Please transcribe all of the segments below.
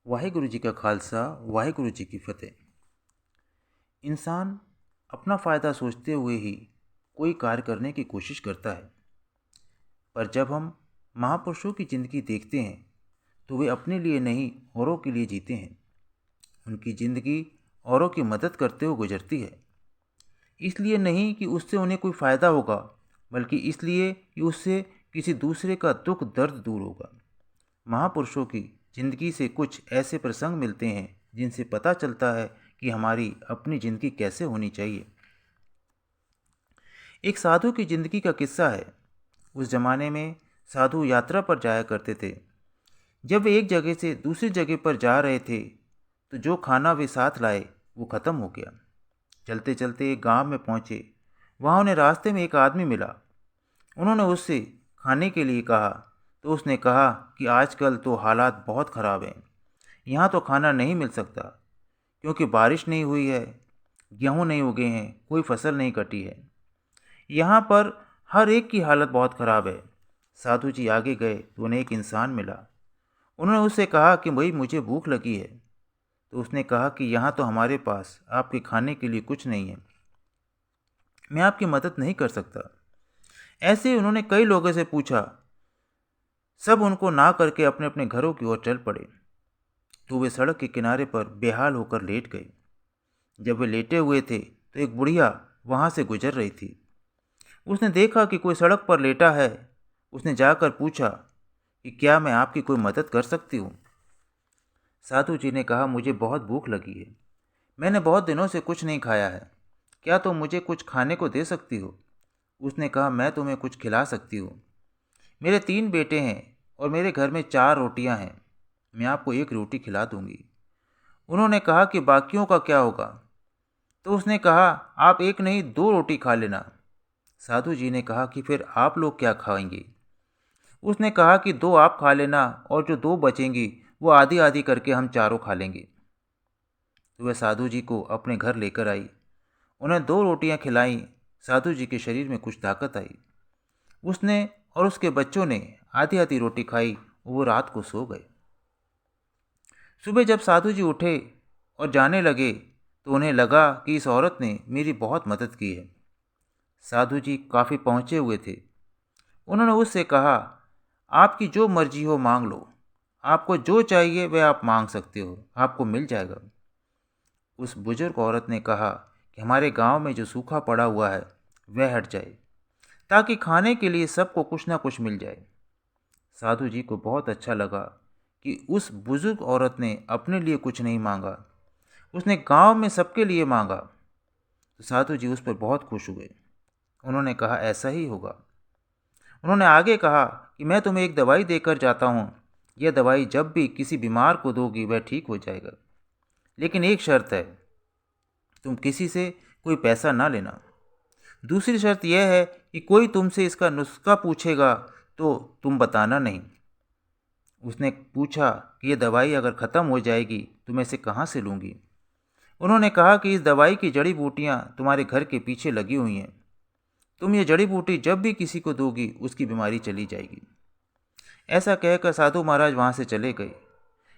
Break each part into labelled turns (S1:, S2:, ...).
S1: वाहिगुरु जी का खालसा वाहिगुरु जी की फतेह। इंसान अपना फ़ायदा सोचते हुए ही कोई कार्य करने की कोशिश करता है, पर जब हम महापुरुषों की ज़िंदगी देखते हैं तो वे अपने लिए नहीं औरों के लिए जीते हैं। उनकी ज़िंदगी औरों की मदद करते हुए गुजरती है, इसलिए नहीं कि उससे उन्हें कोई फ़ायदा होगा, बल्कि इसलिए कि उससे किसी दूसरे का दुख दर्द दूर होगा। महापुरुषों की ज़िंदगी से कुछ ऐसे प्रसंग मिलते हैं जिनसे पता चलता है कि हमारी अपनी ज़िंदगी कैसे होनी चाहिए। एक साधु की ज़िंदगी का किस्सा है। उस जमाने में साधु यात्रा पर जाया करते थे। जब वे एक जगह से दूसरी जगह पर जा रहे थे तो जो खाना वे साथ लाए वो ख़त्म हो गया। चलते चलते एक गांव में पहुंचे। वहां उन्हें रास्ते में एक आदमी मिला। उन्होंने उससे खाने के लिए कहा तो उसने कहा कि आजकल तो हालात बहुत ख़राब हैं, यहाँ तो खाना नहीं मिल सकता, क्योंकि बारिश नहीं हुई है, गेहूँ नहीं उगे हैं, कोई फसल नहीं कटी है। यहाँ पर हर एक की हालत बहुत ख़राब है। साधु जी आगे गए तो उन्हें एक इंसान मिला। उन्होंने उससे कहा कि भाई मुझे भूख लगी है। तो उसने कहा कि यहाँ तो हमारे पास आपके खाने के लिए कुछ नहीं है, मैं आपकी मदद नहीं कर सकता। ऐसे ही उन्होंने कई लोगों से पूछा। सब उनको ना करके अपने अपने घरों की ओर चल पड़े। तो वे सड़क के किनारे पर बेहाल होकर लेट गए। जब वे लेटे हुए थे तो एक बुढ़िया वहाँ से गुजर रही थी। उसने देखा कि कोई सड़क पर लेटा है। उसने जाकर पूछा कि क्या मैं आपकी कोई मदद कर सकती हूँ। साधु जी ने कहा, मुझे बहुत भूख लगी है, मैंने बहुत दिनों से कुछ नहीं खाया है, क्या तुम मुझे कुछ खाने को दे सकती हो। उसने कहा, मैं तुम्हें कुछ खिला सकती हूँ। मेरे 3 बेटे हैं और मेरे घर में 4 रोटियां हैं, मैं आपको 1 रोटी खिला दूंगी। उन्होंने कहा कि बाकियों का क्या होगा। तो उसने कहा, आप 1 नहीं 2 रोटी खा लेना। साधु जी ने कहा कि फिर आप लोग क्या खाएंगे। उसने कहा कि 2 आप खा लेना और जो 2 बचेंगी वो आधी आधी करके हम चारों खा लेंगे। तो वह साधु जी को अपने घर लेकर आई। उन्हें 2 रोटियां खिलाईं। साधु जी के शरीर में कुछ ताकत आई। उसने और उसके बच्चों ने आधी आधी रोटी खाई और वो रात को सो गए। सुबह जब साधु जी उठे और जाने लगे तो उन्हें लगा कि इस औरत ने मेरी बहुत मदद की है। साधु जी काफ़ी पहुँचे हुए थे। उन्होंने उससे कहा, आपकी जो मर्जी हो मांग लो, आपको जो चाहिए वह आप मांग सकते हो, आपको मिल जाएगा। उस बुजुर्ग औरत ने कहा कि हमारे गांव में जो सूखा पड़ा हुआ है वह हट जाए, ताकि खाने के लिए सबको कुछ ना कुछ मिल जाए। साधु जी को बहुत अच्छा लगा कि उस बुजुर्ग औरत ने अपने लिए कुछ नहीं मांगा, उसने गांव में सबके लिए मांगा। तो साधु जी उस पर बहुत खुश हुए। उन्होंने कहा, ऐसा ही होगा। उन्होंने आगे कहा कि मैं तुम्हें एक दवाई देकर जाता हूँ, यह दवाई जब भी किसी बीमार को दोगी वह ठीक हो जाएगा, लेकिन एक शर्त है, तुम किसी से कोई पैसा ना लेना। दूसरी शर्त यह है कि कोई तुमसे इसका नुस्खा पूछेगा तो तुम बताना नहीं। उसने पूछा कि यह दवाई अगर ख़त्म हो जाएगी तो मैं इसे कहाँ से लूँगी। उन्होंने कहा कि इस दवाई की जड़ी बूटियाँ तुम्हारे घर के पीछे लगी हुई हैं, तुम ये जड़ी बूटी जब भी किसी को दोगी उसकी बीमारी चली जाएगी। ऐसा कहकर साधु महाराज वहाँ से चले गए।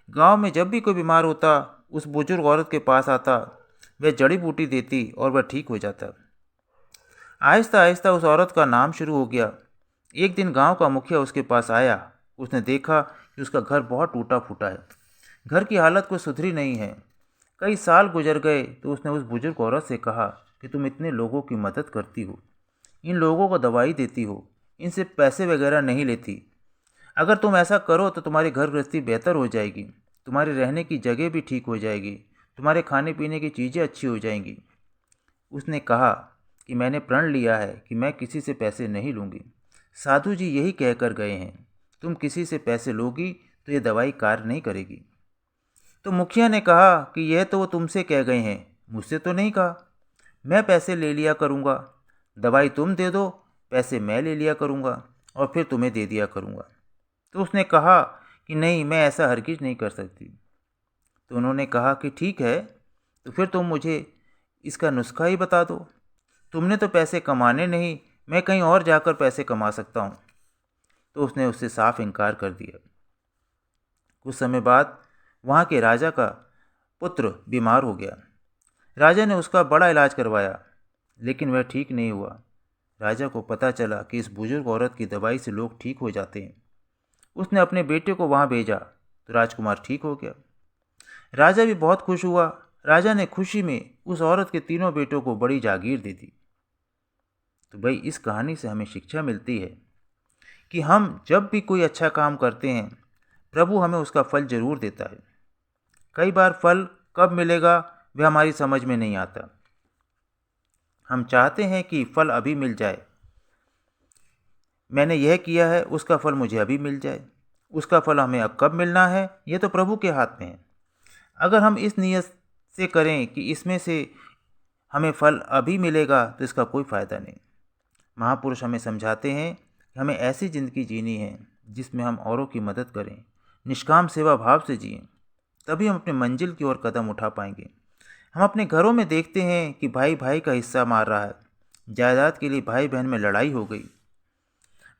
S1: गांव में जब भी कोई बीमार होता उस बुजुर्ग औरत के पास आता, वह जड़ी बूटी देती और वह ठीक हो जाता। आहिस्ता आहिस्ता उस औरत का नाम शुरू हो गया। एक दिन गांव का मुखिया उसके पास आया। उसने देखा कि उसका घर बहुत टूटा फूटा है, घर की हालत कोई सुधरी नहीं है। कई साल गुजर गए तो उसने उस बुजुर्ग औरत से कहा कि तुम इतने लोगों की मदद करती हो, इन लोगों को दवाई देती हो, इनसे पैसे वगैरह नहीं लेती, अगर तुम ऐसा करो तो तुम्हारी घर गृहस्थी बेहतर हो जाएगी, तुम्हारे रहने की जगह भी ठीक हो जाएगी, तुम्हारे खाने पीने की चीज़ें अच्छी हो जाएंगी। उसने कहा कि मैंने प्रण लिया है कि मैं किसी से पैसे नहीं लूँगी। साधु जी यही कहकर गए हैं, तुम किसी से पैसे लोगी तो ये दवाई कार्य नहीं करेगी। तो मुखिया ने कहा कि यह तो वो तुमसे कह गए हैं, मुझसे तो नहीं कहा। मैं पैसे ले लिया करूँगा, दवाई तुम दे दो, पैसे मैं ले लिया करूँगा और फिर तुम्हें दे दिया करूँगा। तो उसने कहा कि नहीं, मैं ऐसा हरगिज़ नहीं कर सकती। तो उन्होंने कहा कि ठीक है, तो फिर तुम मुझे इसका नुस्खा ही बता दो, तुमने तो पैसे कमाने नहीं, मैं कहीं और जाकर पैसे कमा सकता हूँ। तो उसने उससे साफ इनकार कर दिया। कुछ समय बाद वहाँ के राजा का पुत्र बीमार हो गया। राजा ने उसका बड़ा इलाज करवाया, लेकिन वह ठीक नहीं हुआ। राजा को पता चला कि इस बुजुर्ग औरत की दवाई से लोग ठीक हो जाते हैं। उसने अपने बेटे को वहाँ भेजा तो राजकुमार ठीक हो गया। राजा भी बहुत खुश हुआ। राजा ने खुशी में उस औरत के तीनों बेटों को बड़ी जागीर दे दी। तो भाई, इस कहानी से हमें शिक्षा मिलती है कि हम जब भी कोई अच्छा काम करते हैं, प्रभु हमें उसका फल जरूर देता है। कई बार फल कब मिलेगा वह हमारी समझ में नहीं आता। हम चाहते हैं कि फल अभी मिल जाए, मैंने यह किया है उसका फल मुझे अभी मिल जाए। उसका फल हमें अब कब मिलना है यह तो प्रभु के हाथ में है। अगर हम इस नीयत से करें कि इसमें से हमें फल अभी मिलेगा तो इसका कोई फ़ायदा नहीं। महापुरुष हमें समझाते हैं कि हमें ऐसी ज़िंदगी जीनी है जिसमें हम औरों की मदद करें, निष्काम सेवा भाव से जिएं, तभी हम अपने मंजिल की ओर कदम उठा पाएंगे। हम अपने घरों में देखते हैं कि भाई भाई का हिस्सा मार रहा है, जायदाद के लिए भाई बहन में लड़ाई हो गई।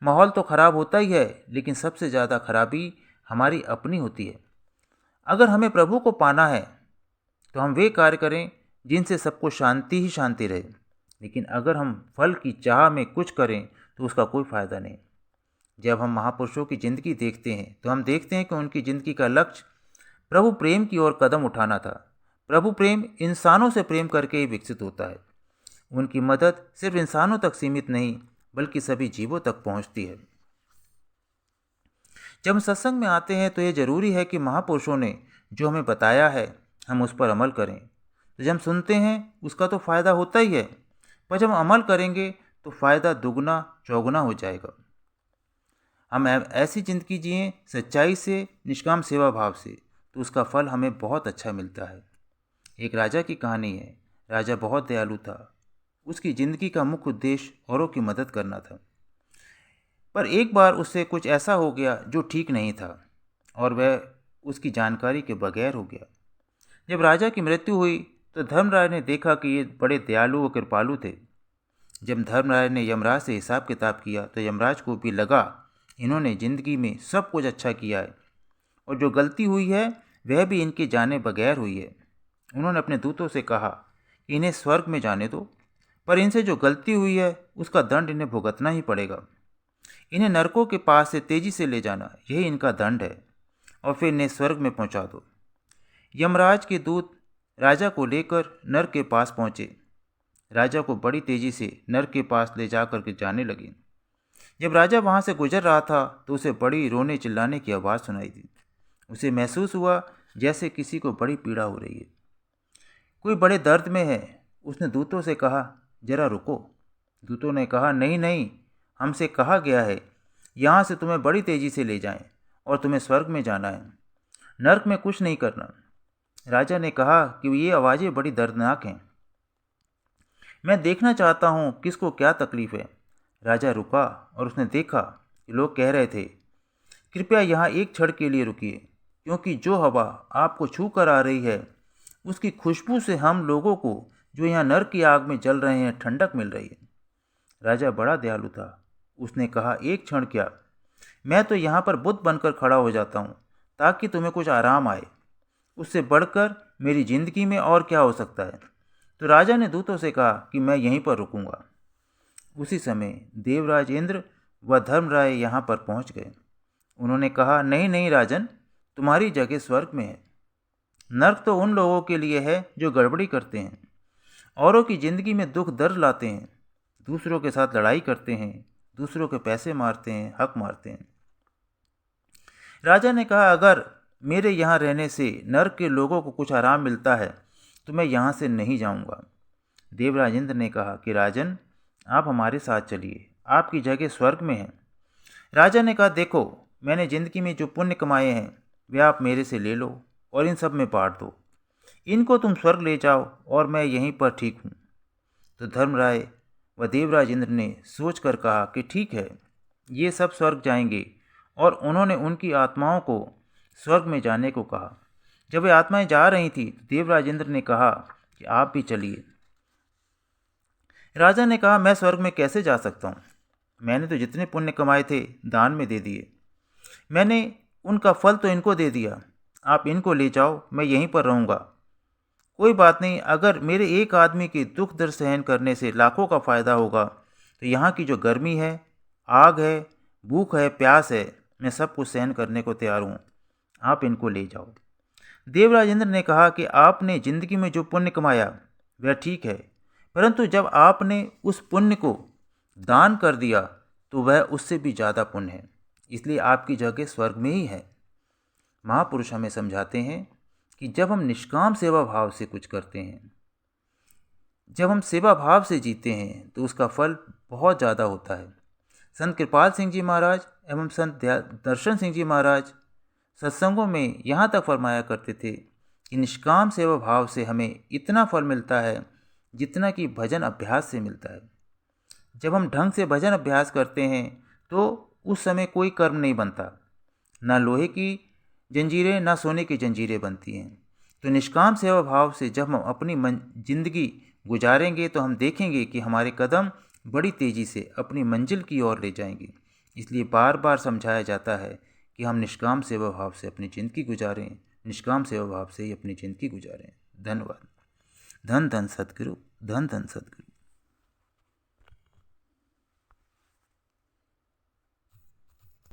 S1: माहौल तो ख़राब होता ही है, लेकिन सबसे ज़्यादा खराबी हमारी अपनी होती है। अगर हमें प्रभु को पाना है तो हम वे कार्य करें जिनसे सबको शांति ही शांति रहे। लेकिन अगर हम फल की चाह में कुछ करें तो उसका कोई फ़ायदा नहीं। जब हम महापुरुषों की ज़िंदगी देखते हैं तो हम देखते हैं कि उनकी ज़िंदगी का लक्ष्य प्रभु प्रेम की ओर कदम उठाना था। प्रभु प्रेम इंसानों से प्रेम करके ही विकसित होता है। उनकी मदद सिर्फ इंसानों तक सीमित नहीं बल्कि सभी जीवों तक पहुंचती है। जब हम सत्संग में आते हैं तो ये ज़रूरी है कि महापुरुषों ने जो हमें बताया है हम उस पर अमल करें। तो जब हम सुनते हैं उसका तो फ़ायदा होता ही है, पर जब हम अमल करेंगे तो फ़ायदा दुगना चौगुना हो जाएगा। हम ऐसी ज़िंदगी जिएं सच्चाई से, निष्काम सेवा भाव से, तो उसका फल हमें बहुत अच्छा मिलता है। एक राजा की कहानी है। राजा बहुत दयालु था। उसकी ज़िंदगी का मुख्य उद्देश्य औरों की मदद करना था। पर एक बार उससे कुछ ऐसा हो गया जो ठीक नहीं था और वह उसकी जानकारी के बगैर हो गया। जब राजा की मृत्यु हुई तो धर्मराय ने देखा कि ये बड़े दयालु व कृपालु थे। जब धर्मराय ने यमराज से हिसाब किताब किया तो यमराज को भी लगा इन्होंने ज़िंदगी में सब कुछ अच्छा किया है और जो गलती हुई है वह भी इनके जाने बगैर हुई है। उन्होंने अपने दूतों से कहा कि इन्हें स्वर्ग में जाने दो, पर इनसे जो गलती हुई है उसका दंड इन्हें भुगतना ही पड़ेगा। इन्हें नरकों के पास से तेजी से ले जाना, यही इनका दंड है, और फिर इन्हें स्वर्ग में पहुंचा दो। यमराज के दूत राजा को लेकर नरक के पास पहुंचे। राजा को बड़ी तेजी से नरक के पास ले जाकर के जाने लगे। जब राजा वहां से गुजर रहा था तो उसे बड़ी रोने चिल्लाने की आवाज़ सुनाई दी। उसे महसूस हुआ जैसे किसी को बड़ी पीड़ा हो रही है, कोई बड़े दर्द में है। उसने दूतों से कहा, जरा रुको। दूतों ने कहा, नहीं नहीं, हमसे कहा गया है यहाँ से तुम्हें बड़ी तेज़ी से ले जाएं और तुम्हें स्वर्ग में जाना है, नरक में कुछ नहीं करना। राजा ने कहा कि ये आवाज़ें बड़ी दर्दनाक हैं, मैं देखना चाहता हूँ किसको क्या तकलीफ़ है। राजा रुका और उसने देखा कि लोग कह रहे थे, कृपया यहाँ एक क्षण के लिए रुकिए, क्योंकि जो हवा आपको छू कर आ रही है उसकी खुशबू से हम लोगों को जो यहाँ नरक की आग में जल रहे हैं ठंडक मिल रही है। राजा बड़ा दयालु था। उसने कहा, एक क्षण क्या, मैं तो यहाँ पर बुद्ध बनकर खड़ा हो जाता हूँ ताकि तुम्हें कुछ आराम आए। उससे बढ़कर मेरी ज़िंदगी में और क्या हो सकता है। तो राजा ने दूतों से कहा कि मैं यहीं पर रुकूंगा। उसी समय देवराज इंद्र व धर्मराय यहाँ पर पहुँच गए। उन्होंने कहा, नहीं नहीं राजन, तुम्हारी जगह स्वर्ग में है। नर्क तो उन लोगों के लिए है जो गड़बड़ी करते हैं, औरों की ज़िंदगी में दुख दर्द लाते हैं, दूसरों के साथ लड़ाई करते हैं, दूसरों के पैसे मारते हैं, हक मारते हैं। राजा ने कहा, अगर मेरे यहाँ रहने से नर्क के लोगों को कुछ आराम मिलता है तो मैं यहाँ से नहीं जाऊँगा। देवराज इंद्र ने कहा कि राजन, आप हमारे साथ चलिए, आपकी जगह स्वर्ग में है। राजा ने कहा, देखो, मैंने ज़िंदगी में जो पुण्य कमाए हैं वे आप मेरे से ले लो और इन सब में बांट दो। इनको तुम स्वर्ग ले जाओ और मैं यहीं पर ठीक हूँ। तो धर्मराय व देवराज इंद्र ने सोच कर कहा कि ठीक है, ये सब स्वर्ग जाएंगे, और उन्होंने उनकी आत्माओं को स्वर्ग में जाने को कहा। जब वे आत्माएं जा रही थी तो देवराज इंद्र ने कहा कि आप भी चलिए। राजा ने कहा, मैं स्वर्ग में कैसे जा सकता हूँ, मैंने तो जितने पुण्य कमाए थे दान में दे दिए, मैंने उनका फल तो इनको दे दिया, आप इनको ले जाओ, मैं यहीं पर रहूँगा। कोई बात नहीं, अगर मेरे एक आदमी के दुख दर्द सहन करने से लाखों का फ़ायदा होगा तो यहाँ की जो गर्मी है, आग है, भूख है, प्यास है, मैं सब कुछ सहन करने को तैयार हूँ। आप इनको ले जाओ। देवराजेंद्र ने कहा कि आपने जिंदगी में जो पुण्य कमाया वह ठीक है, परंतु जब आपने उस पुण्य को दान कर दिया तो वह उससे भी ज़्यादा पुण्य है, इसलिए आपकी जगह स्वर्ग में ही है। महापुरुष हमें समझाते हैं कि जब हम निष्काम सेवा भाव से कुछ करते हैं, जब हम सेवा भाव से जीते हैं तो उसका फल बहुत ज़्यादा होता है। संत कृपाल सिंह जी महाराज एवं संत दर्शन सिंह जी महाराज सत्संगों में यहाँ तक फरमाया करते थे कि निष्काम सेवा भाव से हमें इतना फल मिलता है जितना कि भजन अभ्यास से मिलता है। जब हम ढंग से भजन अभ्यास करते हैं तो उस समय कोई कर्म नहीं बनता, ना लोहे की जंजीरें ना सोने की जंजीरें बनती हैं। तो निष्काम सेवा भाव से जब हम अपनी जिंदगी गुजारेंगे तो हम देखेंगे कि हमारे कदम बड़ी तेज़ी से अपनी मंजिल की ओर ले जाएंगे। इसलिए बार बार समझाया जाता है कि हम निष्काम सेवा भाव से अपनी ज़िंदगी गुजारें, निष्काम सेवा भाव से ही अपनी ज़िंदगी गुजारें। धन्यवाद। धन धन सद्गुरु, धन धन सद्गुरु।